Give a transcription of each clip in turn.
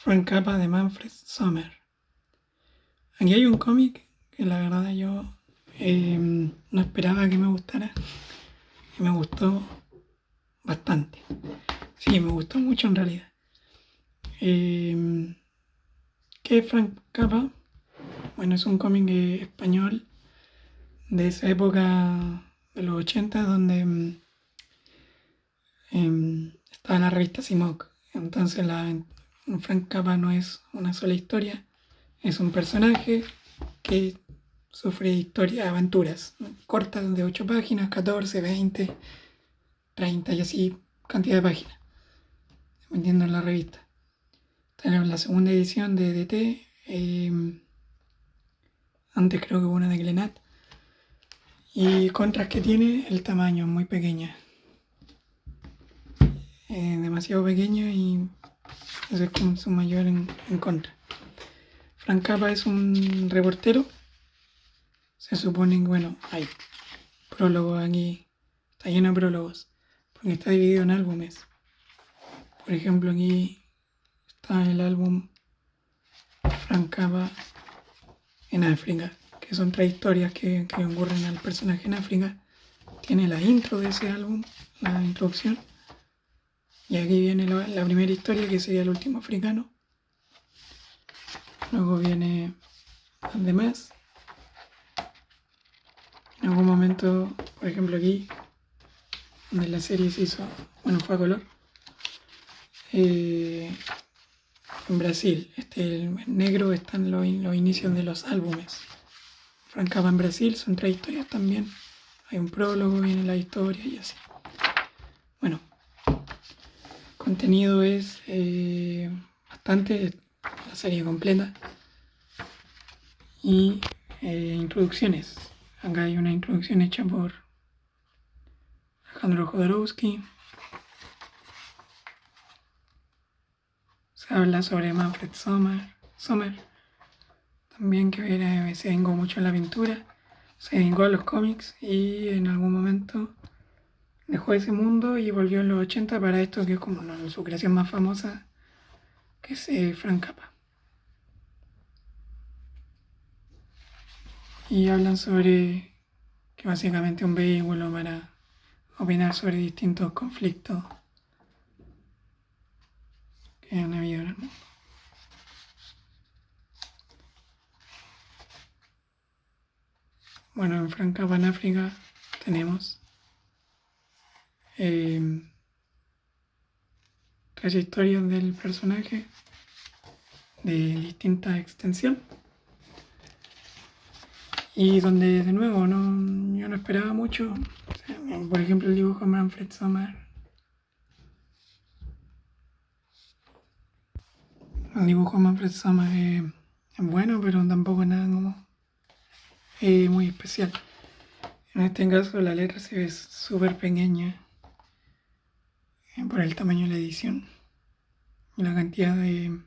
Frank Cappa de Manfred Sommer. Aquí hay un cómic que la verdad yo no esperaba que me gustara y me gustó bastante. Sí, me gustó mucho en realidad. Eh, ¿Qué es Frank Cappa? Bueno, es un cómic español de esa época de los 80 donde estaba la revista Simoc. Entonces Frank Cappa no es una sola historia, es un personaje que sufre historias, aventuras, ¿no? Cortas de 8 páginas, 14, 20, 30 y así, cantidad de páginas, dependiendo en la revista. Tenemos la segunda edición de DT, antes creo que hubo una de Glenat, y contras que tiene el tamaño, muy pequeña, demasiado pequeña y eso es como su mayor en contra. Frank Cappa es un reportero, se supone que, bueno, hay prólogos aquí, está lleno de prólogos, porque está dividido en álbumes. Por ejemplo, aquí está el álbum Frank Cappa en África, que son tres historias que ocurren al personaje en África. Tiene la intro de ese álbum, la introducción, y aquí viene la primera historia, que sería el último africano. Luego viene las demás. En algún momento, por ejemplo aquí, donde la serie se hizo, bueno, fue a color, en Brasil, el negro están los inicios de los álbumes. Frank Cappa en Brasil son tres historias también. Hay un prólogo, viene la historia y así. Bueno, el contenido es bastante, la serie completa. Y introducciones. Acá hay una introducción hecha por Alejandro Jodorowsky. Se habla sobre Manfred Sommer, también que se vengó mucho en la pintura, se vengó a los cómics y en algún momento dejó ese mundo y volvió en los 80 para esto que es como su creación más famosa, que es Frank Cappa. Y hablan sobre que básicamente un vehículo para opinar sobre distintos conflictos que han habido en el mundo. Bueno, en Frank Cappa en África tenemos tres historias del personaje de distinta extensión y donde de nuevo yo no esperaba mucho. O sea, por ejemplo, el dibujo de Manfred Sommer, es bueno, pero tampoco es nada como muy especial. En este caso la letra se ve súper pequeña por el tamaño de la edición y la cantidad de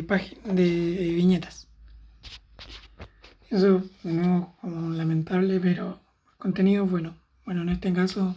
páginas, de viñetas. Eso no es como lamentable, pero el contenido es bueno. Bueno, en este caso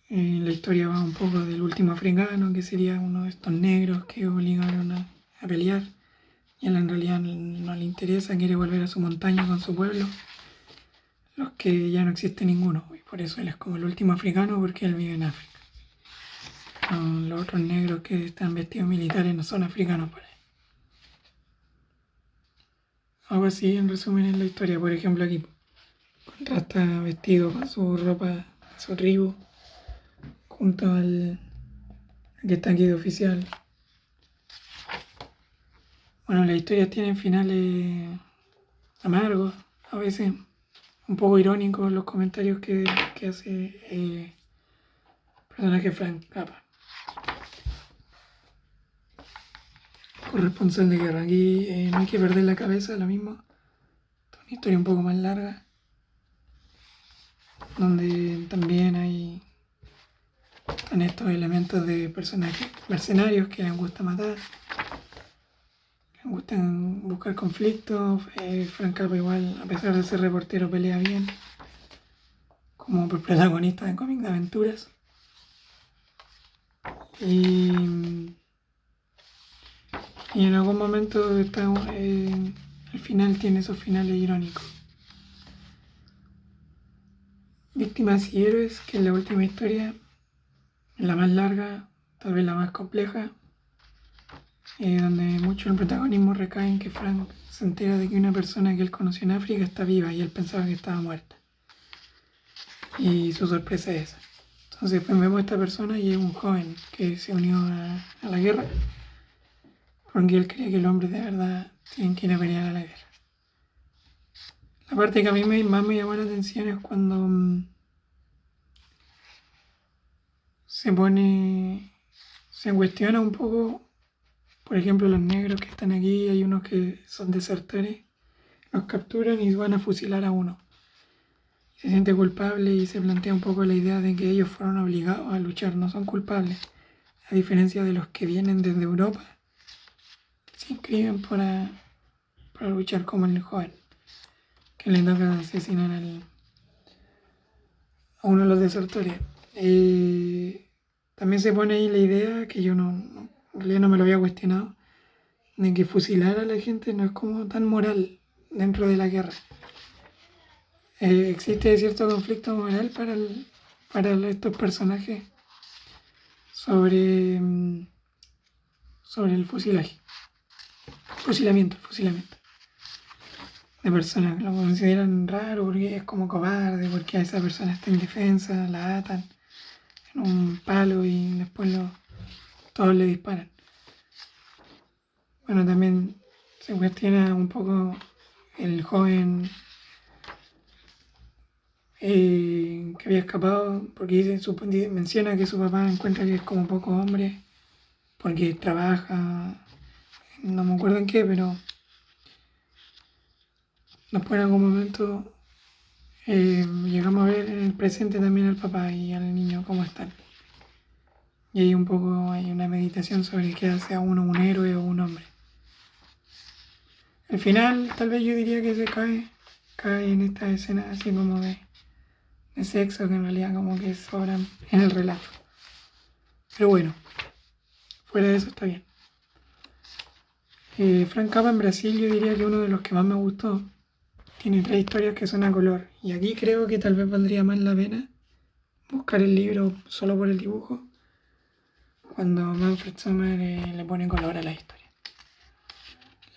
la historia va un poco del último africano, que sería uno de estos negros que obligaron a pelear. Y él en realidad no le interesa, quiere volver a su montaña con su pueblo, los que ya no existe ninguno. Y por eso él es como el último africano, porque él vive en África. Los otros negros que están vestidos militares no son africanos para él. Algo así en resumen es la historia. Por ejemplo aquí contrasta vestido con su ropa, su tribu, junto al que está aquí de oficial. Bueno, las historias tienen finales amargos, a veces un poco irónicos los comentarios que hace el personaje Frank Cappa, corresponsal de guerra. Aquí no hay que perder la cabeza, lo mismo. Una historia un poco más larga, donde también están estos elementos de personajes mercenarios que les gusta matar, les gusta buscar conflictos. Frank Cappa igual, a pesar de ser reportero, pelea bien, como protagonista de cómics de aventuras. Y, y en algún momento el final tiene esos finales irónicos. Víctimas y héroes, que es la última historia, la más larga, tal vez la más compleja, donde mucho el protagonismo recae en que Frank se entera de que una persona que él conoció en África está viva y él pensaba que estaba muerta. Y su sorpresa es esa. Entonces pues vemos a esta persona y es un joven que se unió a la guerra porque él cree que los hombres de verdad tienen que ir a pelear a la guerra. La parte que a mí más me llamó la atención es cuando se cuestiona un poco, por ejemplo, los negros que están aquí, hay unos que son desertores, los capturan y van a fusilar a uno. Se siente culpable y se plantea un poco la idea de que ellos fueron obligados a luchar, no son culpables, a diferencia de los que vienen desde Europa, se inscriben para luchar como el joven, que le toca asesinar a uno de los desertores. También se pone ahí la idea, que yo en realidad no me lo había cuestionado, de que fusilar a la gente no es como tan moral dentro de la guerra. Existe cierto conflicto moral para estos personajes sobre, sobre el fusilamiento de personas. Lo consideran raro porque es como cobarde, porque a esa persona está indefensa, la atan en un palo y después todos le disparan. Bueno, también se cuestiona un poco el joven que había escapado, porque menciona que su papá encuentra que es como poco hombre, porque trabaja, no me acuerdo en qué, pero después en algún momento llegamos a ver en el presente también al papá y al niño cómo están. Y hay un poco, hay una meditación sobre qué hace a uno un héroe o un hombre. Al final, tal vez yo diría que cae en esta escena así como de sexo, que en realidad como que sobran en el relato. Pero bueno, fuera de eso está bien. Frank Capra en Brasil yo diría que uno de los que más me gustó. Tiene 3 historias que son a color. Y aquí creo que tal vez valdría más la pena buscar el libro solo por el dibujo, cuando Manfred Sommer le pone color a la historia.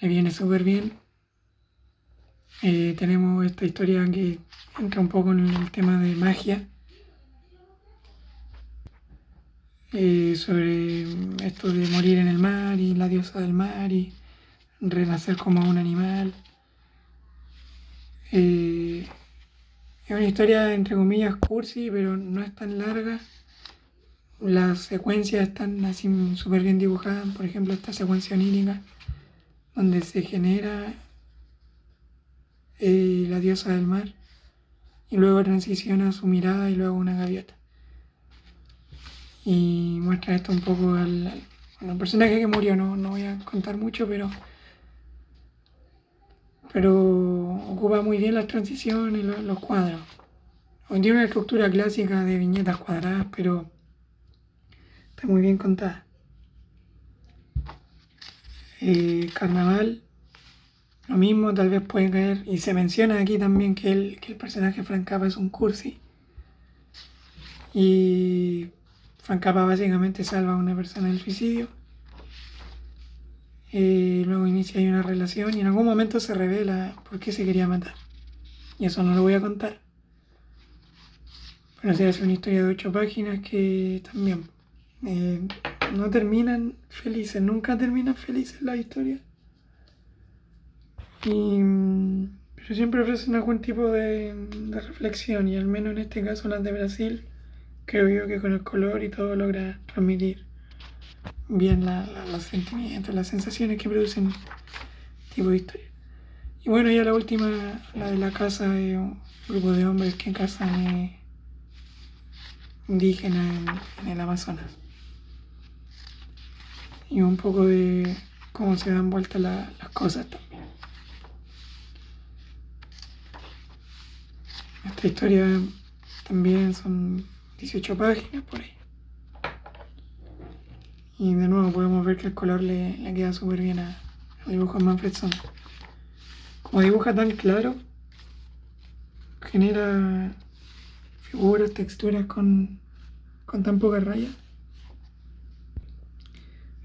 Le viene súper bien. Tenemos esta historia que entra un poco en el tema de magia, sobre esto de morir en el mar y la diosa del mar y renacer como un animal. Es una historia entre comillas cursi, pero no es tan larga. Las secuencias están así súper bien dibujadas. Por ejemplo, esta secuencia onírica donde se genera la diosa del mar y luego transiciona su mirada y luego una gaviota. Y muestra esto un poco al personaje que murió. No voy a contar mucho, pero ocupa muy bien las transiciones y los cuadros. Tiene una estructura clásica de viñetas cuadradas, pero está muy bien contada. Carnaval, lo mismo, tal vez puede caer, y se menciona aquí también que el personaje Frank Capra es un cursi. Y Frank Capra básicamente salva a una persona del suicidio. Luego inicia ahí una relación y en algún momento se revela por qué se quería matar. Y eso no lo voy a contar. Pero se hace una historia de 8 páginas que también no terminan felices, nunca terminan felices la historia. Pero siempre ofrecen algún tipo de reflexión, y al menos en este caso las de Brasil, creo yo que con el color y todo logra transmitir bien los sentimientos, las sensaciones que producen este tipo de historia. Y bueno, ya la última, la de la casa de un grupo de hombres que cazan indígenas en el Amazonas. Y un poco de cómo se dan vueltas las cosas también. Esta historia también son 18 páginas por ahí. Y de nuevo podemos ver que el color le queda súper bien al dibujo de Manfred Sommer. Como dibuja tan claro, genera figuras, texturas con tan pocas rayas.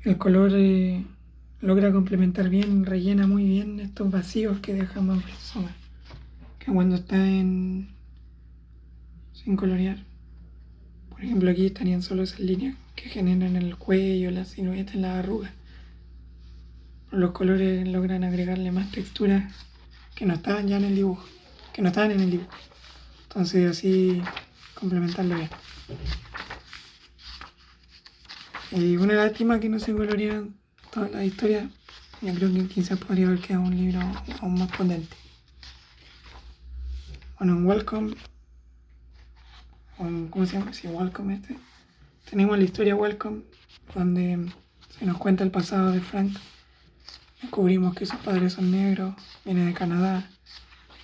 El color logra complementar bien, rellena muy bien estos vacíos que deja Manfred Sommer, que cuando está sin colorear. Por ejemplo, aquí estarían solo esas líneas que generan el cuello, la silueta, las arrugas. Los colores logran agregarle más texturas que no estaban ya en el dibujo, que no estaban en el dibujo. Entonces así complementarlo bien. Y una lástima que no se colorearan todas las historias. Yo creo que quizás podría haber quedado un libro aún más potente. Bueno, en Welcome, ¿cómo se llama? Sí, Welcome este. Tenemos la historia Welcome, donde se nos cuenta el pasado de Frank. Descubrimos que sus padres son negros, viene de Canadá.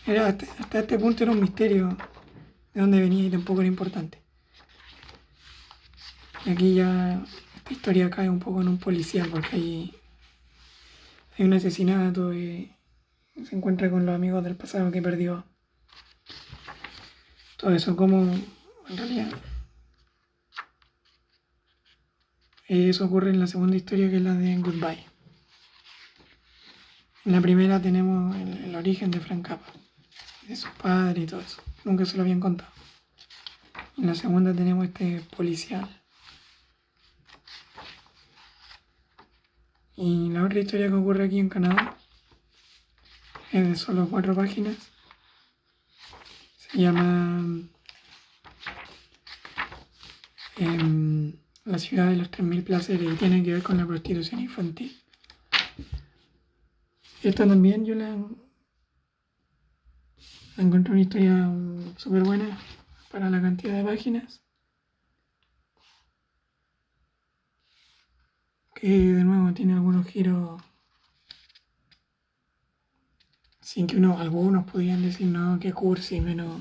Hasta este punto era un misterio de dónde venía y tampoco era importante. Y aquí ya esta historia cae un poco en un policial porque hay un asesinato y se encuentra con los amigos del pasado que perdió. Todo eso como en realidad eso ocurre en la segunda historia, que es la de Goodbye. En la primera tenemos el origen de Frank Zappa, de sus padres y todo eso. Nunca se lo habían contado. En la segunda tenemos este policial. Y la otra historia que ocurre aquí en Canadá es de solo 4 páginas. Se llama La ciudad de los 3000 placeres y tiene que ver con la prostitución infantil. Esta también yo la encontré una historia súper buena para la cantidad de páginas. Que de nuevo tiene algunos giros sin que algunos pudieran decir no, que cursi, pero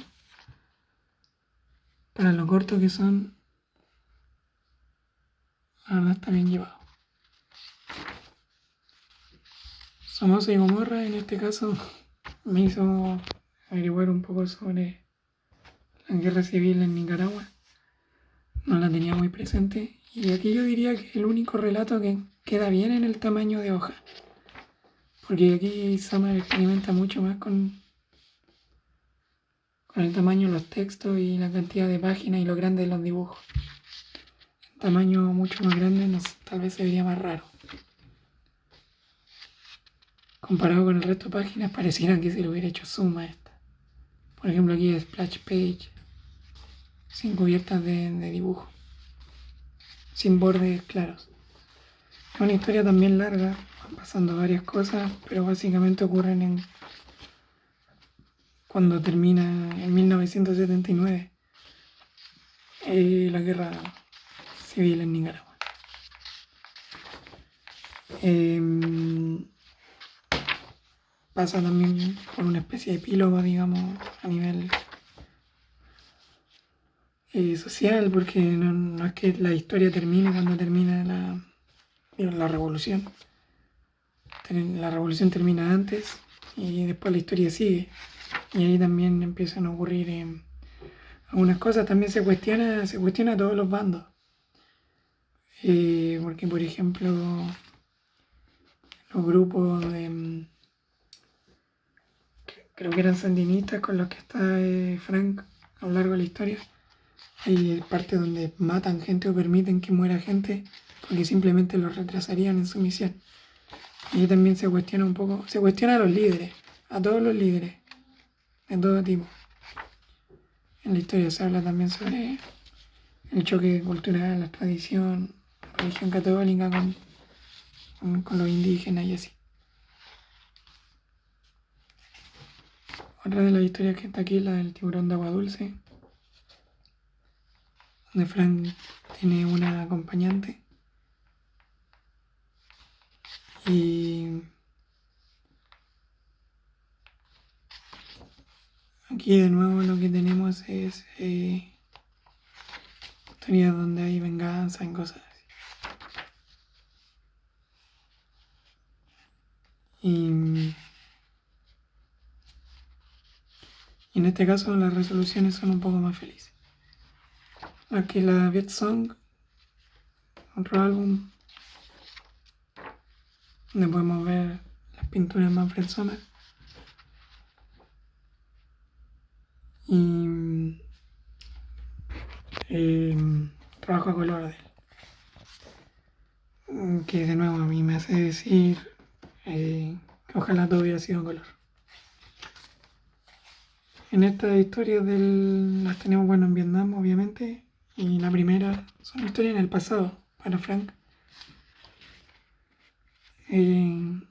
para lo corto que son, la verdad está bien llevado. Somoza y Gomorra en este caso me hizo averiguar un poco sobre la guerra civil en Nicaragua. No la tenía muy presente y aquí yo diría que es el único relato que queda bien en el tamaño de hoja. Porque aquí Summer experimenta mucho más con el tamaño de los textos y la cantidad de páginas y lo grande de los dibujos. En tamaño mucho más grande tal vez se vería más raro. Comparado con el resto de páginas, pareciera que se lo hubiera hecho zoom a esta. Por ejemplo, aquí es splash page, sin cubiertas de dibujo, sin bordes claros. Es una historia también larga, van pasando varias cosas, pero básicamente ocurren cuando termina en 1979 la guerra civil en Nicaragua. Pasa también por una especie de epílogo, digamos, a nivel social, porque no es que la historia termine cuando termina la revolución. La revolución termina antes y después la historia sigue. Y ahí también empiezan a ocurrir algunas cosas. También se cuestiona a todos los bandos. Porque, por ejemplo, los grupos creo que eran sandinistas con los que está Frank a lo largo de la historia. Hay partes donde matan gente o permiten que muera gente porque simplemente los retrasarían en su misión. Y también se cuestiona un poco, se cuestiona a los líderes, a todos los líderes, de todo tipo. En la historia se habla también sobre el choque cultural, la tradición, la religión católica con los indígenas y así. Otra de las historias que está aquí es la del tiburón de agua dulce, donde Frank tiene una acompañante y aquí de nuevo lo que tenemos es historias donde hay venganza en cosas así. Y en este caso las resoluciones son un poco más felices. Aquí la Viet Song, otro álbum donde podemos ver las pinturas de Manfred Sommer. Y trabajo a color de él, que de nuevo a mí me hace decir que ojalá todo hubiera sido en color. En estas historias las tenemos, bueno, en Vietnam, obviamente, y la primera son historias en el pasado para Frank. La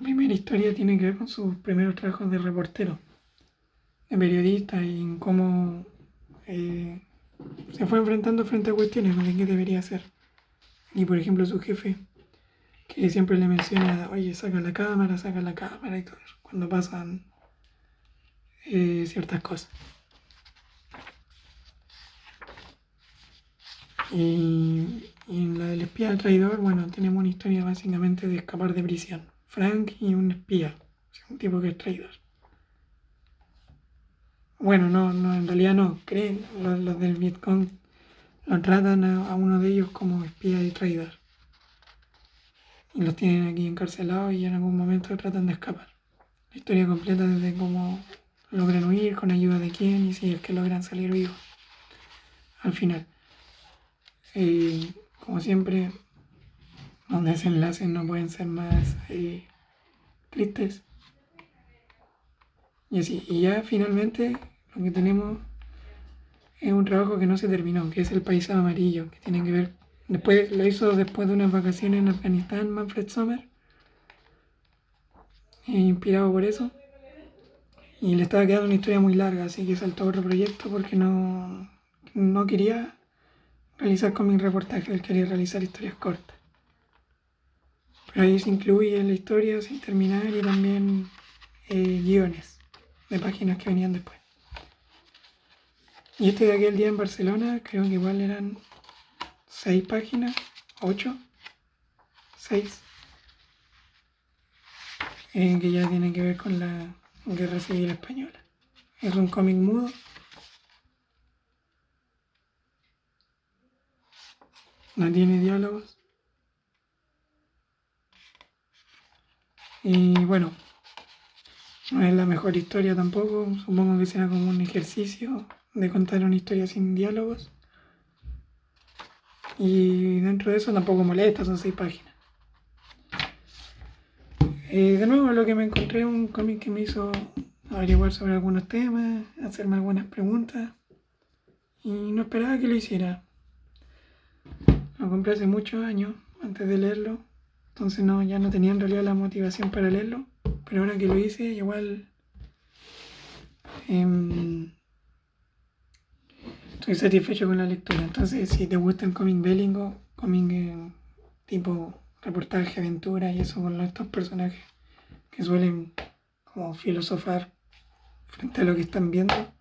primera historia tiene que ver con sus primeros trabajos de reportero, de periodista, y en cómo se fue enfrentando frente a cuestiones de qué debería hacer. Y por ejemplo su jefe, que siempre le menciona, oye, saca la cámara y todo eso, cuando pasan ciertas cosas. Y en la del espía al traidor, bueno, tenemos una historia básicamente de escapar de prisión. Frank y un espía, o sea, un tipo que es traidor. Bueno, no, en realidad no, creen, los del Vietcong lo tratan a uno de ellos como espía y traidor. Y los tienen aquí encarcelados y en algún momento tratan de escapar. La historia completa desde cómo logran huir, con ayuda de quién y si es que logran salir vivos al final. Como siempre, los desenlaces no pueden ser más tristes. Y así, y ya finalmente lo que tenemos es un trabajo que no se terminó, que es El Paisaje Amarillo, que tiene que ver, lo hizo después de unas vacaciones en Afganistán, Manfred Sommer, inspirado por eso, y le estaba quedando una historia muy larga, así que saltó a otro proyecto porque no quería realizar cómic reportaje, él quería realizar historias cortas. Pero ahí se incluye la historia sin terminar y también guiones de páginas que venían después. Y este de aquel día en Barcelona, creo que igual eran 6 páginas, 8, 6, que ya tiene que ver con la Guerra Civil Española. Es un cómic mudo. No tiene diálogos. Y bueno, no es la mejor historia tampoco. Supongo que será como un ejercicio de contar una historia sin diálogos. Y dentro de eso tampoco molesta, son 6 páginas. De nuevo, lo que me encontré es un cómic que me hizo averiguar sobre algunos temas, hacerme algunas preguntas. Y no esperaba que lo hiciera. Lo compré hace muchos años, antes de leerlo. Entonces ya no tenía en realidad la motivación para leerlo. Pero ahora que lo hice, igual estoy satisfecho con la lectura. Entonces, si te gusta el cómic bélico, cómic tipo reportaje, aventura y eso con estos personajes que suelen como filosofar frente a lo que están viendo.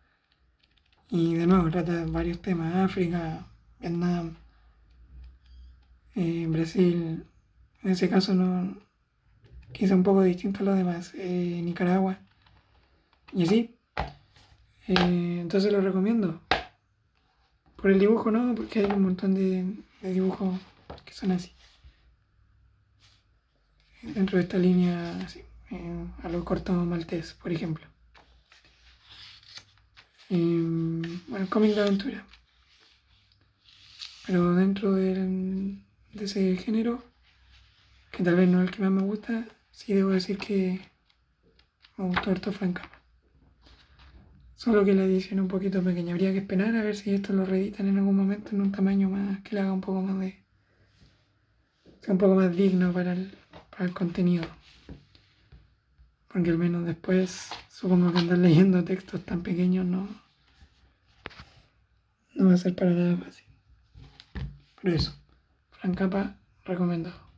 Y de nuevo trata varios temas: África, Vietnam, Brasil. En ese caso no, quizá un poco distinto a los demás, Nicaragua. Y así. Entonces lo recomiendo. Por el dibujo no, porque hay un montón de dibujos que son así. Dentro de esta línea, así, a lo corto maltés, por ejemplo. Bueno, cómic de aventura. Pero dentro de ese género, que tal vez no es el que más me gusta, sí debo decir que me gustó harto Frank Capra. Solo que la edición es un poquito pequeña. Habría que esperar a ver si esto lo reeditan en algún momento en un tamaño más que le haga un poco más sea un poco más digno para el contenido. Porque al menos después supongo que andar leyendo textos tan pequeños no va a ser para nada fácil. Por eso, Frank Capra recomendado.